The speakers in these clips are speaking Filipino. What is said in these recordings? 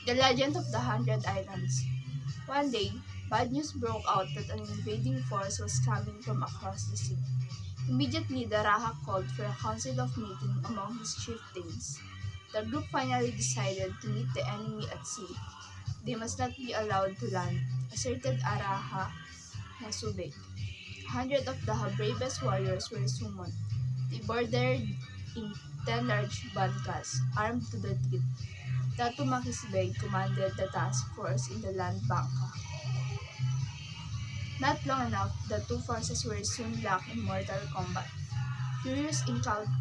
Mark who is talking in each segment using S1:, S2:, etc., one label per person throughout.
S1: The Legend of the Hundred Islands. One day, bad news broke out that an invading force was coming from across the sea. Immediately, the Raha called for a council of meeting among his chieftains. The group finally decided to meet the enemy at sea. They must not be allowed to land, asserted Araha Nasubek. 100 of the bravest warriors were summoned. They boarded in 10 large bankas, armed to the teeth. Datu Makisbeg commanded the task force in the land banka. Not long enough, the two forces were soon locked in mortal combat. Furious encounter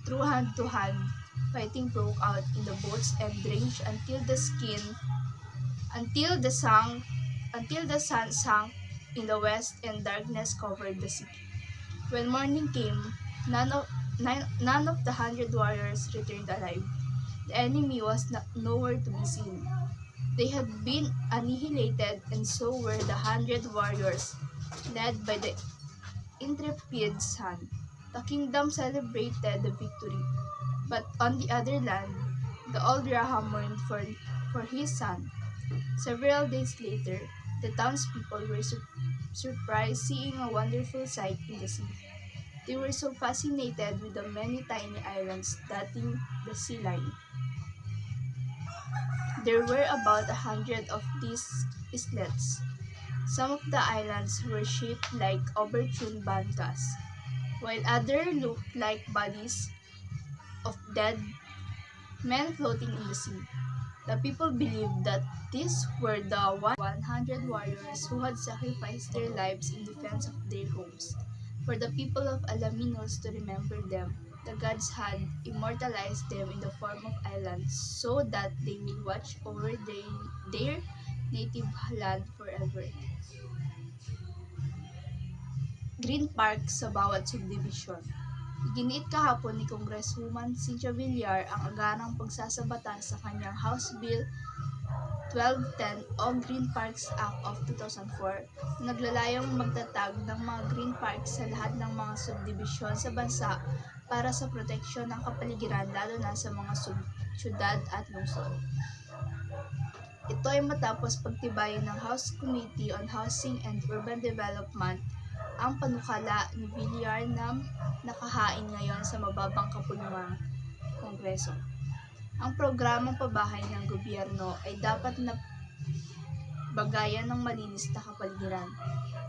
S1: through hand-to-hand fighting broke out in the boats and ranged until the sun sank in the west and darkness covered the sea. When morning came, none of the 100 warriors returned alive. The enemy was nowhere to be seen. They had been annihilated, and so were the 100 warriors, led by the intrepid son. The kingdom celebrated the victory, but on the other land, the old Raha mourned for his son. Several days later, the townspeople were surprised seeing a wonderful sight in the sea. They were so fascinated with the many tiny islands dotting the sea line. There were about 100 of these islets. Some of the islands were shaped like overturned bankas, while others looked like bodies of dead men floating in the sea. The people believed that these were the 100 warriors who had sacrificed their lives in defense of their homes. For the people of Alaminos to remember them, the gods had immortalized them in the form of islands so that they will watch over their native land forever. Green Park sa bawat subdivision. Iginiit kahapon ni Congresswoman Cynthia Villar ang agarang pagsasabata sa kanyang House Bill 1210 o Green Parks Act of 2004 na naglalayong magtatag ng mga green parks sa lahat ng mga subdibisyon sa bansa para sa proteksyon ng kapaligiran lalo na sa mga syudad at lungsod. Ito ay matapos pagtibayin ng House Committee on Housing and Urban Development ang panukala ni Villar na nakahain ngayon sa mababang kapulungang Kongreso. Ang programang pabahay ng gobyerno ay dapat na bagayan ng malinis na kapaligiran.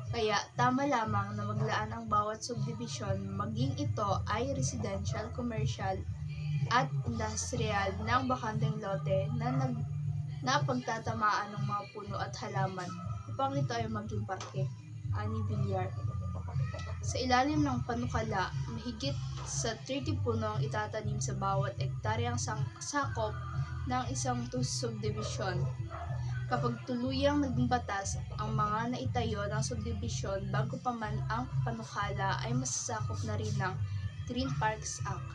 S1: Kaya tama lamang na maglaan ang bawat subdivision maging ito ay residential, commercial at industrial ng bakanteng lote na pagtatamaan ng mga puno at halaman upang ito ay maging parke, ani Villar. Sa ilalim ng panukala, mahigit sa 30 puno ang itatanim sa bawat ektaryang sakop ng isang subdivision. Kapag tuluyang naging batas ang mga naitayo ng subdivision bago pa man ang panukala ay masasakop na rin ng Green Parks Act.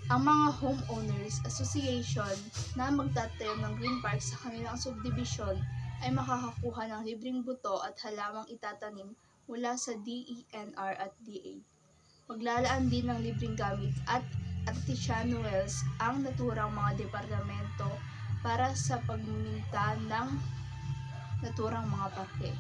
S1: Ang mga homeowners association na magtatayo ng green parks sa kanilang subdivision ay makakakuha ng libreng buto at halamang itatanim mula sa DENR at DA. Maglalaan din ng libreng gamit at artisanal wells ang naturang mga departamento para sa pagmiminta ng naturang mga parke.